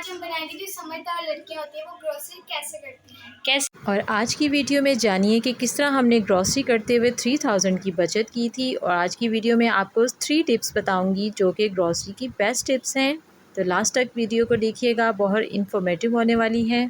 आज हम बनाएंगे जो समझदार लड़कियां होती हैं वो ग्रोसरी कैसे करती हैं। और आज की वीडियो में जानिए कि किस तरह हमने ग्रॉसरी करते हुए 3000 की बचत की थी। और आज की वीडियो में आपको 3 टिप्स बताऊंगी जो कि ग्रॉसरी की बेस्ट टिप्स हैं। तो लास्ट तक वीडियो को देखिएगा, बहुत इन्फॉर्मेटिव होने वाली है।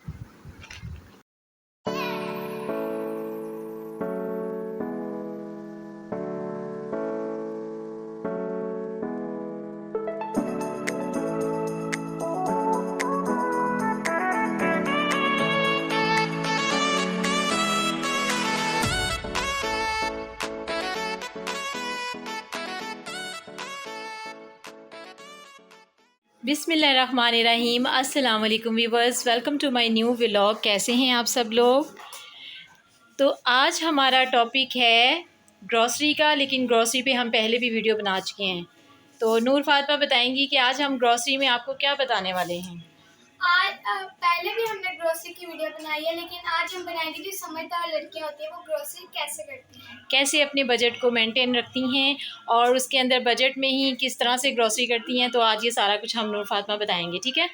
बिस्मिल्लाहिर्रहमानिर्रहीम। अस्सलाम वालेकुम viewers, welcome to my new vlog. कैसे हैं आप सब लोग? तो आज हमारा टॉपिक है ग्रॉसरी का, लेकिन ग्रॉसरी पे हम पहले भी वीडियो बना चुके हैं। तो नूर फातिमा बताएंगी कि आज हम ग्रॉसरी में आपको क्या बताने वाले हैं। आज पहले भी हमने ग्रोसरी की वीडियो बनाई है, लेकिन आज हम बनाएंगे जो समझदार लड़कियां होती हैं वो ग्रोसरी कैसे करती हैं, कैसे अपने बजट को मेंटेन रखती हैं और उसके अंदर बजट में ही किस तरह से ग्रॉसरी करती हैं। तो आज ये सारा कुछ हम नूर फातिमा बताएंगे, ठीक है।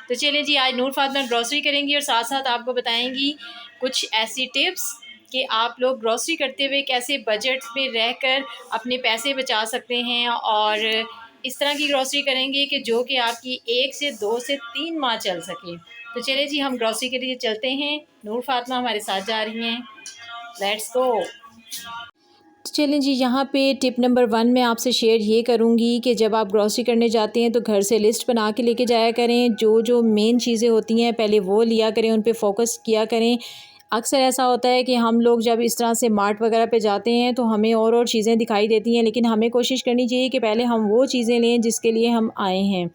तो चलिए जी, आज नूर फातिमा ग्रॉसरी करेंगी और साथ साथ आपको बताएंगी कुछ ऐसी टिप्स कि आप लोग ग्रॉसरी करते हुए कैसे बजट में रहकर अपने पैसे बचा सकते हैं और इस तरह की ग्रॉसरी करेंगे कि जो कि आपकी 1 से 2 से 3 माह चल सके। तो चलिए जी, हम ग्रॉसरी के लिए चलते हैं। नूर फातिमा हमारे साथ जा रही हैं, लेट्स गो। चलें जी, यहाँ पे टिप नंबर 1 मैं आपसे शेयर ये करूँगी कि जब आप ग्रॉसरी करने जाते हैं तो घर से लिस्ट बना के लेके जाया करें। जो जो मेन चीज़ें होती हैं पहले वो लिया करें, उन पे फोकस किया करें। अक्सर ऐसा होता है कि हम लोग जब इस तरह से मार्ट वगैरह पे जाते हैं तो हमें और चीज़ें दिखाई देती हैं, लेकिन हमें कोशिश करनी चाहिए कि पहले हम वो चीज़ें लें जिसके लिए हम आए हैं।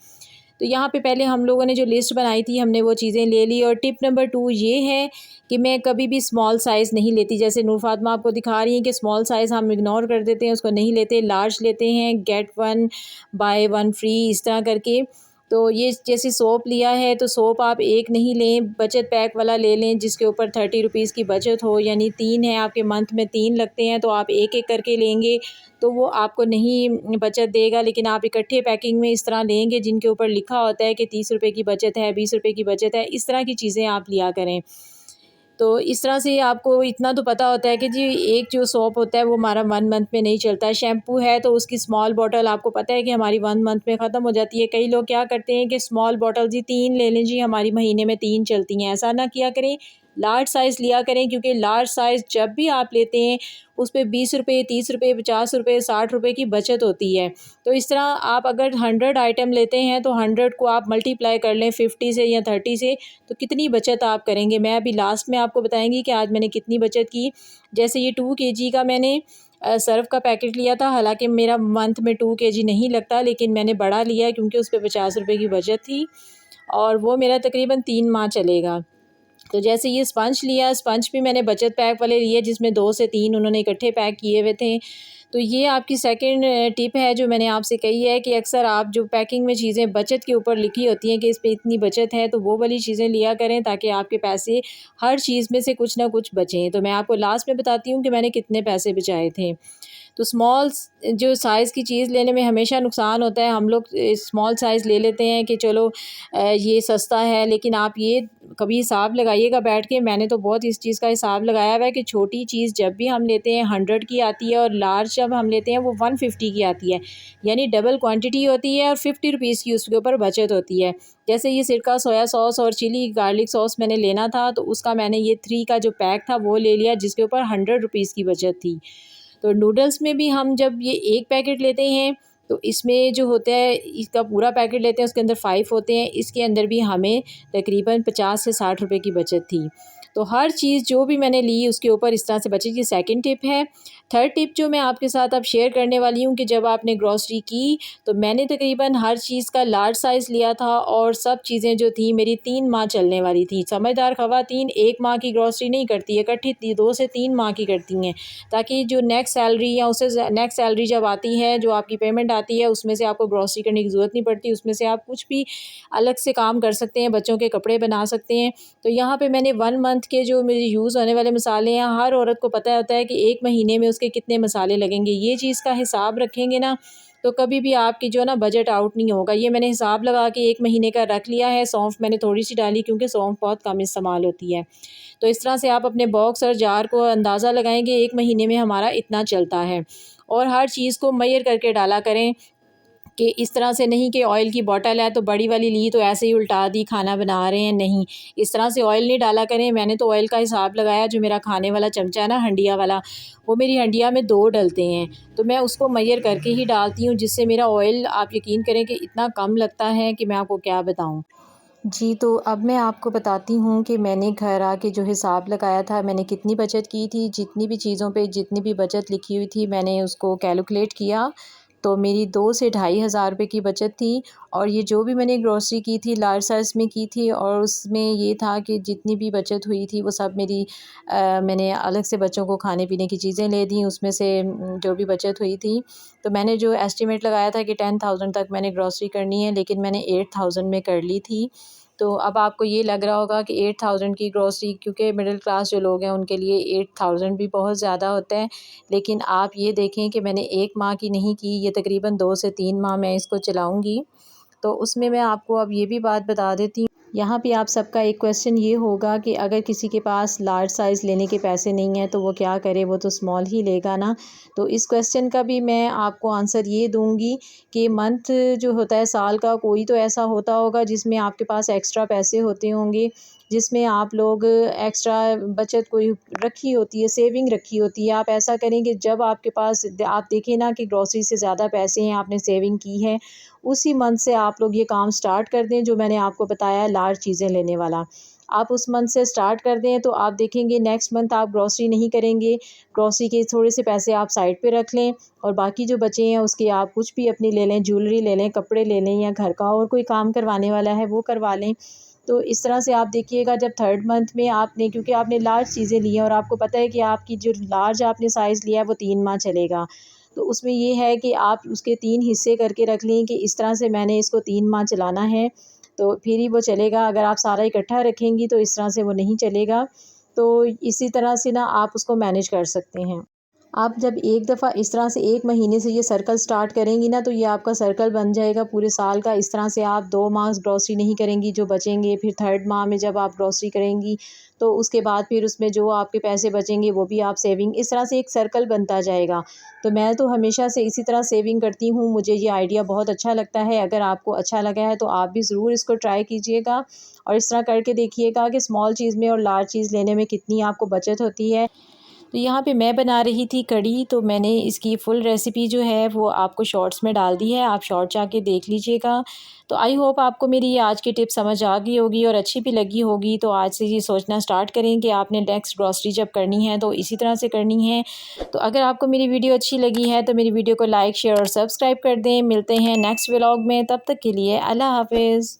तो यहाँ पे पहले हम लोगों ने जो लिस्ट बनाई थी हमने वो चीज़ें ले ली। और टिप नंबर 2 ये है कि मैं कभी भी स्मॉल साइज़ नहीं लेती। जैसे नूर फातिमा आपको दिखा रही हैं कि स्मॉल साइज़ हम इग्नोर कर देते हैं, उसको नहीं लेते, लार्ज लेते हैं, गेट 1 बाय 1 फ्री इस तरह करके। तो ये जैसे सोप लिया है तो सोप आप एक नहीं लें, बचत पैक वाला ले लें जिसके ऊपर 30 रुपीज़ की बचत हो। यानी 3 है आपके, मंथ में 3 लगते हैं तो आप एक एक करके लेंगे तो वो आपको नहीं बचत देगा। लेकिन आप इकट्ठे पैकिंग में इस तरह लेंगे जिनके ऊपर लिखा होता है कि 30 रुपए की बचत है, 20 रुपए की बचत है, इस तरह की चीज़ें आप लिया करें। तो इस तरह से आपको इतना तो पता होता है कि जी एक जो सोप होता है वो हमारा 1 मंथ में नहीं चलता है। शैम्पू है तो उसकी स्मॉल बॉटल आपको पता है कि हमारी 1 मंथ में ख़त्म हो जाती है। कई लोग क्या करते हैं कि स्मॉल बॉटल जी 3 ले लें, जी हमारी महीने में 3 चलती हैं। ऐसा ना किया करें, लार्ज साइज़ लिया करें, क्योंकि लार्ज साइज़ जब भी आप लेते हैं उस पे 20 रुपये, 30 रुपये, 50 रुपये, 60 रुपये की बचत होती है। तो इस तरह आप अगर 100 आइटम लेते हैं तो 100 को आप मल्टीप्लाई कर लें 50 से या 30 से, तो कितनी बचत आप करेंगे। मैं अभी लास्ट में आपको बताएंगी कि आज मैंने कितनी बचत की। जैसे ये 2 केजी का मैंने सर्फ़ का पैकेट लिया था, हालांकि मेरा मंथ में 2 केजी नहीं लगता, लेकिन मैंने बड़ा लिया क्योंकि उस पर 50 रुपये की बचत थी और वो मेरा तकरीबन 3 माह चलेगा। तो जैसे ये स्पंज लिया, स्पंज भी मैंने बचत पैक वाले लिए जिसमें 2 से 3 उन्होंने इकट्ठे पैक किए हुए थे। तो ये आपकी सेकंड टिप है जो मैंने आपसे कही है कि अक्सर आप जो पैकिंग में चीज़ें बचत के ऊपर लिखी होती हैं कि इस पे इतनी बचत है, तो वो वाली चीज़ें लिया करें ताकि आपके पैसे हर चीज़ में से कुछ ना कुछ बचें। तो मैं आपको लास्ट में बताती हूँ कि मैंने कितने पैसे बचाए थे। तो स्मॉल जो साइज़ की चीज़ लेने में हमेशा नुकसान होता है। हम लोग स्मॉल साइज़ ले लेते हैं कि चलो ये सस्ता है, लेकिन आप ये कभी हिसाब लगाइएगा बैठ के। मैंने तो बहुत इस चीज़ का हिसाब लगाया हुआ है कि छोटी चीज़ जब भी हम लेते हैं 100 की आती है और लार्ज जब हम लेते हैं वो 150 की आती है। यानी डबल क्वांटिटी होती है और 50 रुपीज़ की उसके ऊपर बचत होती है। जैसे ये सिरका सोया सॉस और चिली गार्लिक सॉस मैंने लेना था तो उसका मैंने ये 3 का जो पैक था वो ले लिया जिसके ऊपर 100 रुपीज़ की बचत थी। तो नूडल्स में भी हम जब ये एक पैकेट लेते हैं तो इसमें जो होता है, इसका पूरा पैकेट लेते हैं उसके अंदर 5 होते हैं, इसके अंदर भी हमें तकरीबन 50 से 60 रुपए की बचत थी। तो हर चीज़ जो भी मैंने ली उसके ऊपर इस तरह से बचत। ये सेकंड टिप है। थर्ड टिप जो मैं आपके साथ अब शेयर करने वाली हूँ कि जब आपने ग्रॉसरी की तो मैंने तकरीबन हर चीज़ का लार्ज साइज़ लिया था और सब चीज़ें जो थी मेरी 3 माह चलने वाली थी। समझदार ख़वातीन 1 माह की ग्रॉसरी नहीं करती है, इकट्ठी 2 से 3 माह की करती हैं, ताकि जो नेक्स्ट सैलरी या उससे नेक्स्ट सैलरी जब आती है, जो आपकी पेमेंट आती है, उसमें से आपको ग्रॉसरी करने की ज़रूरत नहीं पड़ती। उसमें से आप कुछ भी अलग से काम कर सकते हैं, बच्चों के कपड़े बना सकते हैं। तो यहाँ पे मैंने 1 मंथ के जो मेरे यूज़ होने वाले मसाले हैं, हर औरत को पता होता है कि 1 महीने में उसके कितने मसाले लगेंगे। ये चीज़ का हिसाब रखेंगे ना तो कभी भी आपकी जो ना बजट आउट नहीं होगा। ये मैंने हिसाब लगा के 1 महीने का रख लिया है। सौंफ मैंने थोड़ी सी डाली क्योंकि सौंफ बहुत कम इस्तेमाल होती है। तो इस तरह से आप अपने बॉक्स और जार को अंदाज़ा लगाएंगे 1 महीने में हमारा इतना चलता है। और हर चीज़ को मेजर करके डाला करें कि इस तरह से नहीं कि ऑयल की बॉटल है तो बड़ी वाली ली तो ऐसे ही उल्टा दी, खाना बना रहे हैं, नहीं, इस तरह से ऑयल नहीं डाला करें। मैंने तो ऑयल का हिसाब लगाया, जो मेरा खाने वाला चमचा है ना हंडिया वाला, वो मेरी हंडिया में 2 डलते हैं, तो मैं उसको मेजर करके ही डालती हूँ, जिससे मेरा ऑयल आप यकीन करें कि इतना कम लगता है कि मैं आपको क्या बताऊँ। जी, तो अब मैं आपको बताती हूँ कि मैंने घर आके जो हिसाब लगाया था, मैंने कितनी बचत की थी, जितनी भी चीज़ों पे जितनी भी बचत लिखी हुई थी, मैंने उसको कैलकुलेट किया, तो मेरी 2 से ढाई हज़ार रुपये की बचत थी। और ये जो भी मैंने ग्रॉसरी की थी, लार्ज साइज़ में की थी, और उसमें ये था कि जितनी भी बचत हुई थी, वो सब मेरी मैंने अलग से बच्चों को खाने-पीने की चीज़ें ले दी, उसमें से जो भी बचत हुई थी। तो मैंने जो एस्टिमेट लगाया था कि 10,000 तक मैंने ग्रॉसरी करनी है, लेकिन मैंने 8,000 में कर ली थी। तो अब आपको ये लग रहा होगा कि 8,000 की ग्रॉसरी, क्योंकि मिडिल क्लास जो लोग हैं उनके लिए 8,000 भी बहुत ज़्यादा होता है। लेकिन आप ये देखें कि मैंने 1 माह की नहीं की, ये तकरीबन 2 से 3 माह मैं इसको चलाऊँगी। तो उसमें मैं आपको अब ये भी बात बता देती हूँ, यहाँ पे आप सबका एक क्वेश्चन ये होगा कि अगर किसी के पास लार्ज साइज़ लेने के पैसे नहीं हैं तो वो क्या करे, वो तो स्मॉल ही लेगा ना। तो इस क्वेश्चन का भी मैं आपको आंसर ये दूँगी कि मंथ जो होता है, साल का कोई तो ऐसा होता होगा जिसमें आपके पास एक्स्ट्रा पैसे होते होंगे, जिसमें आप लोग एक्स्ट्रा बचत कोई रखी होती है, सेविंग रखी होती है। आप ऐसा करें कि जब आपके पास आप देखें ना कि ग्रॉसरी से ज़्यादा पैसे हैं, आपने सेविंग की है, उसी मंथ से आप लोग ये काम स्टार्ट कर दें जो मैंने आपको बताया लार्ज चीज़ें लेने वाला। आप उस मंथ से स्टार्ट कर दें तो आप देखेंगे नेक्स्ट मंथ आप ग्रॉसरी नहीं करेंगे। ग्रॉसरी के थोड़े से पैसे आप साइड पे रख लें, और बाकी जो बचे हैं उसके आप कुछ भी अपनी ले लें, ज्वेलरी ले लें, कपड़े ले लें, या घर का और कोई काम करवाने वाला है वो करवा लें। तो इस तरह से आप देखिएगा जब थर्ड मंथ में आपने, क्योंकि आपने लार्ज चीज़ें ली हैं और आपको पता है कि आपकी जो लार्ज आपने साइज़ लिया है वो 3 माह चलेगा। तो उसमें ये है कि आप उसके 3 हिस्से करके रख लें कि इस तरह से मैंने इसको 3 माह चलाना है, तो फिर ही वो चलेगा। अगर आप सारा इकट्ठा रखेंगी तो इस तरह से वो नहीं चलेगा। तो इसी तरह से ना आप उसको मैनेज कर सकते हैं। आप जब एक दफ़ा इस तरह से 1 महीने से ये सर्कल स्टार्ट करेंगी ना, तो ये आपका सर्कल बन जाएगा पूरे साल का। इस तरह से आप 2 माह ग्रॉसरी नहीं करेंगी, जो बचेंगे फिर थर्ड माह में जब आप ग्रॉसरी करेंगी, तो उसके बाद फिर उसमें जो आपके पैसे बचेंगे वो भी आप सेविंग, इस तरह से एक सर्कल बनता जाएगा। तो मैं तो हमेशा से इसी तरह सेविंग करती हूँ, मुझे ये आइडिया बहुत अच्छा लगता है। अगर आपको अच्छा लगा है तो आप भी ज़रूर इसको ट्राई कीजिएगा, और इस तरह करके देखिएगा कि स्मॉल चीज़ में और लार्ज चीज़ लेने में कितनी आपको बचत होती है। तो यहाँ पे मैं बना रही थी कढ़ी, तो मैंने इसकी फुल रेसिपी जो है वो आपको शॉर्ट्स में डाल दी है, आप शॉर्ट जाके देख लीजिएगा। तो आई होप आपको मेरी ये आज की टिप समझ आ गई होगी और अच्छी भी लगी होगी। तो आज से ये सोचना स्टार्ट करें कि आपने नेक्स्ट ग्रॉसरी जब करनी है तो इसी तरह से करनी है। तो अगर आपको मेरी वीडियो अच्छी लगी है तो मेरी वीडियो को लाइक, शेयर और सब्सक्राइब कर दें। मिलते हैं नेक्स्ट व्लॉग में, तब तक के लिए अल्लाह हाफ़िज़।